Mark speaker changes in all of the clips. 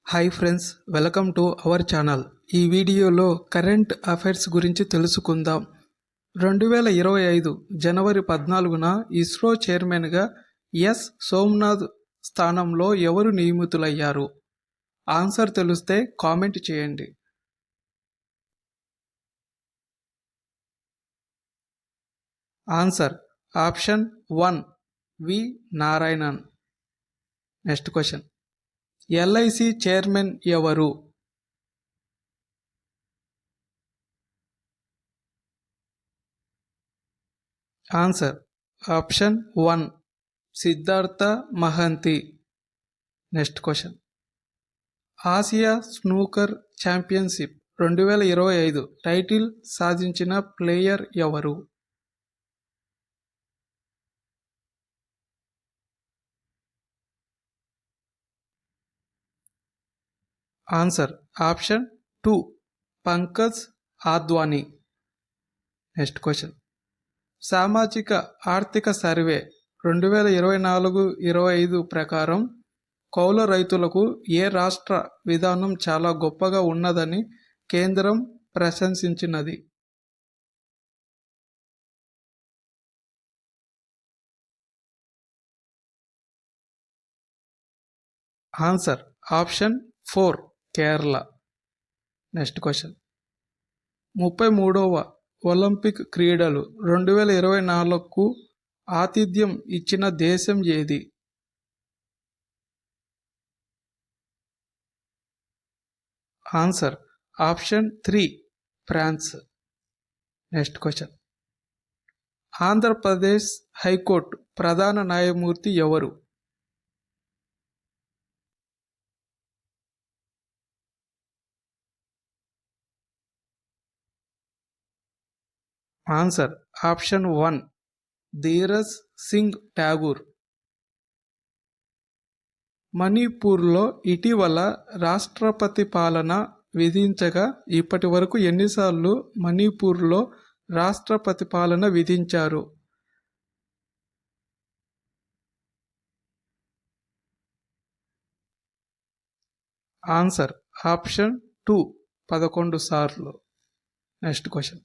Speaker 1: Hi friends, welcome to our channel. ఈ వీడియోలో current affairs గురించి తెలుసుకుందాం. 2025 జనవరి 14న ఇస్రో చైర్మన్గా ఎస్ సోమనాథ్ స్థానంలో ఎవరు నియమితులయ్యారు? ఆన్సర్ తెలిస్తే కామెంట్ చేయండి. Answer option 1 V Narayanan. Next question, LIC chairman ఎవరు? Answer option 1 Siddhartha Mohanty. Next question, Asia snooker championship 2025 title సాధించిన ప్లేయర్ ఎవరు? Answer option 2 Pankaj Advani. Next question, సామాజిక ఆర్థిక సర్వే 2024-25 ప్రకారం కౌలు రైతులకు ఏ రాష్ట్ర విధానం చాలా గొప్పగా ఉన్నదని కేంద్రం ప్రశంసించినది? Answer option 4 Kerala. Next question, 33వ ఒలింపిక్ క్రీడలు 2024కు ఆతిథ్యం ఇచ్చిన దేశం ఏది? Answer option 3 France. Next question, Andhra Pradesh high court ప్రధాన న్యాయమూర్తి ఎవరు? Answer option 1 Dhiraj Singh Thakur. మణిపూర్లో ఇటీవల రాష్ట్రపతి పాలన విధించగా ఇప్పటి వరకు ఎన్నిసార్లు మణిపూర్లో రాష్ట్రపతి పాలన విధించారు? ఆన్సర్ ఆప్షన్ 2 11 సార్లు. నెక్స్ట్ క్వశ్చన్,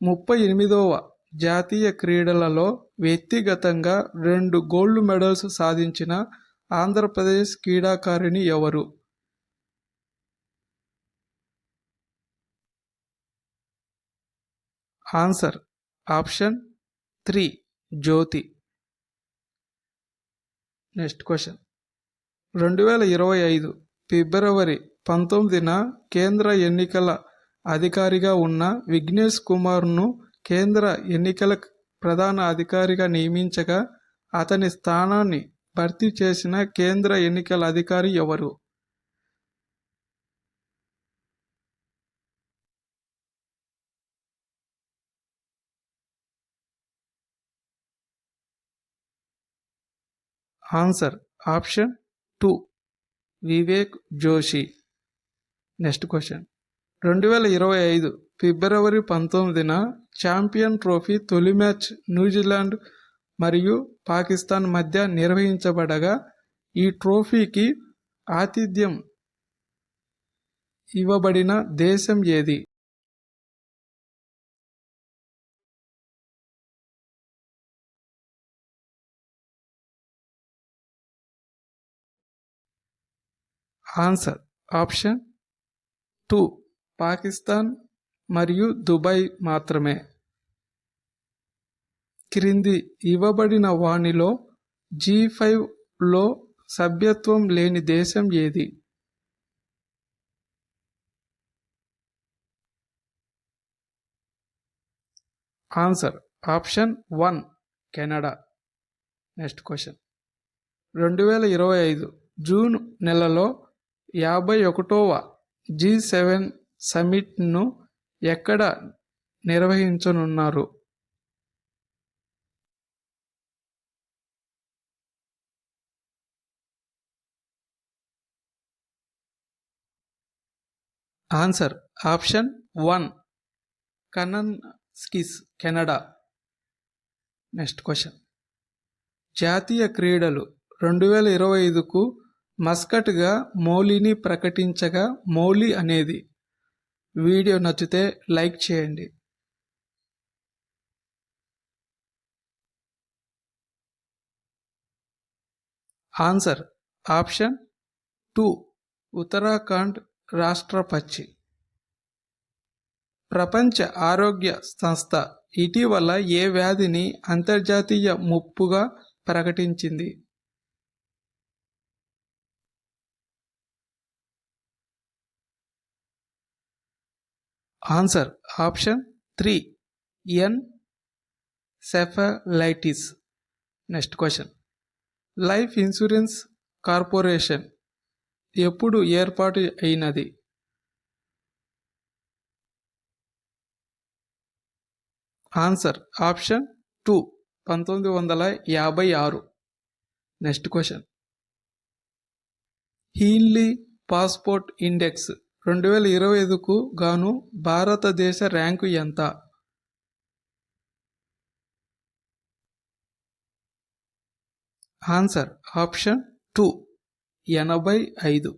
Speaker 1: 38వ జాతీయ క్రీడలలో వ్యక్తిగతంగా 2 గోల్డ్ మెడల్స్ సాధించిన ఆంధ్రప్రదేశ్ క్రీడాకారిణి ఎవరు? ఆన్సర్ ఆప్షన్ 3 జ్యోతి. నెక్స్ట్ క్వశ్చన్, 2025 ఫిబ్రవరి 19న కేంద్ర ఎన్నికల అధికారిగా ఉన్న విఘ్నేష్ కుమార్ను కేంద్ర ఎన్నికల ప్రధాన అధికారిగా నియమించగా అతని స్థానాన్ని భర్తీ చేసిన కేంద్ర ఎన్నికల అధికారి ఎవరు? Answer option 2 Vivek Joshi. Next question, 2025 ఫిబ్రవరి 19న ఛాంపియన్ ట్రోఫీ తొలి మ్యాచ్ న్యూజిలాండ్ మరియు పాకిస్తాన్ మధ్య నిర్వహించబడగా ఈ ట్రోఫీకి ఆతిథ్యం ఇవ్వబడిన దేశం ఏది? ఆన్సర్ ఆప్షన్ 2 పాకిస్తాన్ మరియు దుబాయ్ మాత్రమే. క్రింది ఇవ్వబడిన వాణిలో G5లో సభ్యత్వం లేని దేశం ఏది? Answer option 1 Canada. Next question, 2025 June నెలలో 51వ G7 సమిట్ను ఎక్కడ నిర్వహించనున్నారు? Answer option 1 Kananaskis, Canada. Next question, జాతీయ క్రీడలు 2025కు మస్కట్గా మౌలిని ప్రకటించగా మౌలి అనేది. వీడియో నచ్చితే లైక్ చేయండి. ఆన్సర్ ఆప్షన్ 2 ఉత్తరాఖండ్ రాష్ట్ర పక్షి. ప్రపంచ ఆరోగ్య సంస్థ ఇటీవల ఏ వ్యాధిని అంతర్జాతీయ ముప్పుగా ప్రకటించింది? Answer option 3 encephalitis. Next question. Life insurance corporation ఎప్పుడు ఏర్పాటు అయినది? Answer option 2 1956. Next question. Henley passport index 2025కు గాను భారతదేశ ర్యాంకు ఎంత? Answer option 2 85.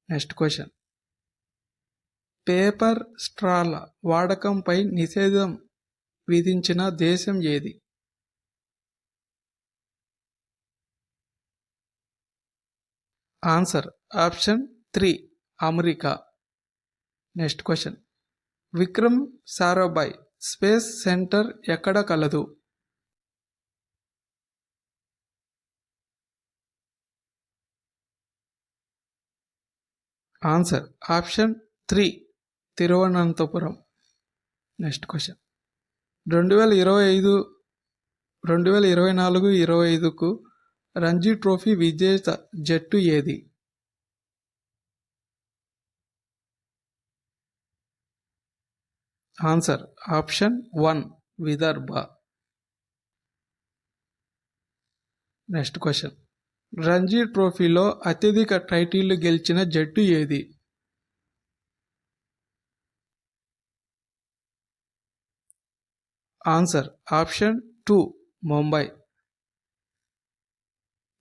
Speaker 1: Next question. Paper స్ట్రాల వాడకంపై నిషేధం విధించిన దేశం ఏది? Answer option 3 America. Next question. Vikram Sarabhai space centre ఎక్కడ కలదు? Answer option 3 Thiruvananthapuram. Next question. 2024-25కు రంజీ ట్రోఫీ విజేత జట్టు ఏది? Answer option 1 Vidarbha. Next question. Ranji ట్రోఫీలో అత్యధిక టైటిళ్లు గెలిచిన జట్టు ఏది? Answer option 2 Mumbai.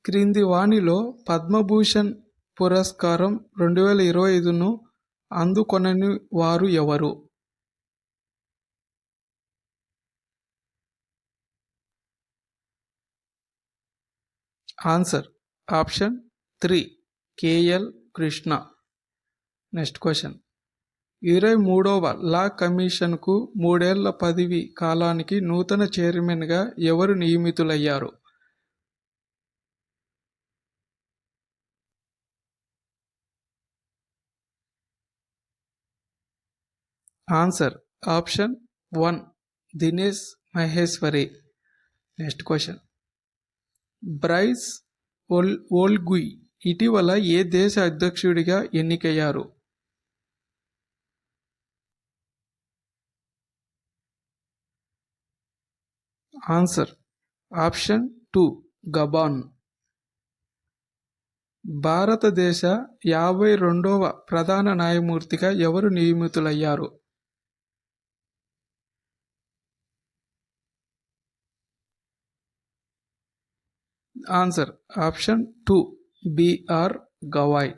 Speaker 1: క్రింది వాణిలో పద్మభూషణ్ పురస్కారం 2025ను అందుకొనని వారు ఎవరు? Answer option 3 KL Krishna. Next question. 23వ లా కమిషన్కు 3 ఏళ్ల పదవి కాలానికి నూతన చైర్మన్గా ఎవరు నియమితులయ్యారు? Answer option 1 Dinesh Maheshwari. Next question. Brice Oligui ఇటీవల ఏ దేశ అధ్యక్షుడిగా ఎన్నికయ్యారు? Answer option 2 Gabon. భారతదేశ 52వ ప్రధాన న్యాయమూర్తిగా ఎవరు నియమితులయ్యారు? Answer option 2 BR Gavai.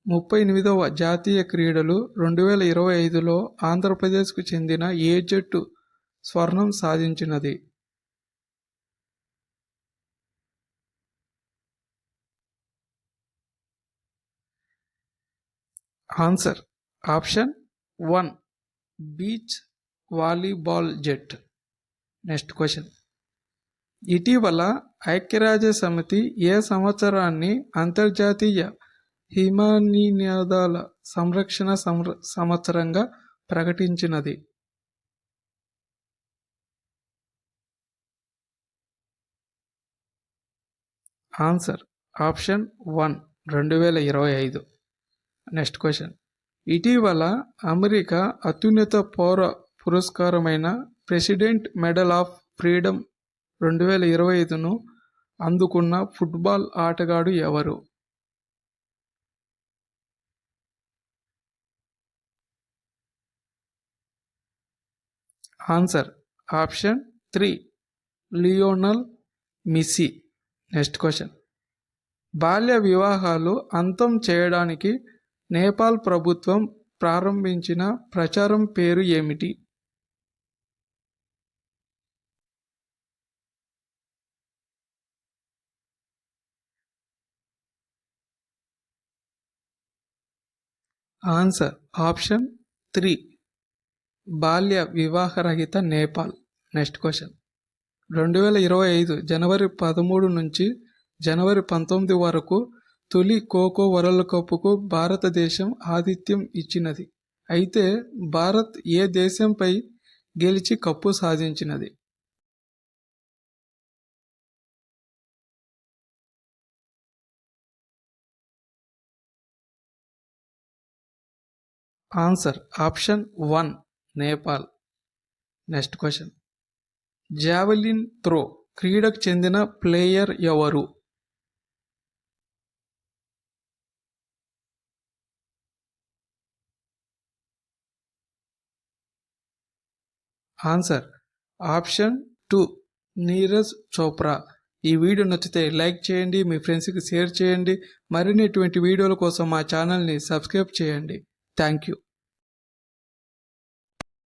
Speaker 1: 38వ జాతీయ క్రీడలు 2025లో ఆంధ్రప్రదేశ్కు చెందిన ఏ జట్టు స్వర్ణం సాధించినది? ఆన్సర్ ఆప్షన్ 1 బీచ్ వాలీబాల్ జట్. Next question. ఇటీవల ఐక్యరాజ్య సమితి ఏ సంవత్సరాన్ని అంతర్జాతీయ హిమనీనదాల సంరక్షణ సంవత్సరంగా ప్రకటించినది? Answer option 1 2025. Next question. ఇటీవల అమెరికా అత్యున్నత పౌర పురస్కారమైన ప్రెసిడెంట్ మెడల్ ఆఫ్ ఫ్రీడమ్ 2025ను అందుకున్న ఫుట్బాల్ ఆటగాడు ఎవరు? Answer option 3 Lionel Messi. Next question. బాల్య వివాహాలు అంతం చేయడానికి నేపాల్ ప్రభుత్వం ప్రారంభించిన ప్రచారం పేరు ఏమిటి? ఆన్సర్ ఆప్షన్ 3, బాల్య వివాహరహిత నేపాల్. Next question. 2025 జనవరి 13 నుంచి జనవరి 19 వరకు తొలి ఖోఖో వరల్డ్ కప్కు భారతదేశం ఆతిథ్యం ఇచ్చినది. అయితే భారత్ ఏ దేశంపై గెలిచి కప్పు సాధించినది? Answer option 1, Nepal. Next question. Javelin throw క్రీడకు చెందిన ప్లేయర్ ఎవరు? Answer option 2, Neeraj Chopra. ఈ వీడియో నచ్చితే లైక్ చేయండి, మీ ఫ్రెండ్స్కి షేర్ చేయండి. మరిన్ని ఇటువంటి వీడియోల కోసం మా ఛానల్ని సబ్స్క్రైబ్ చేయండి. Thank you.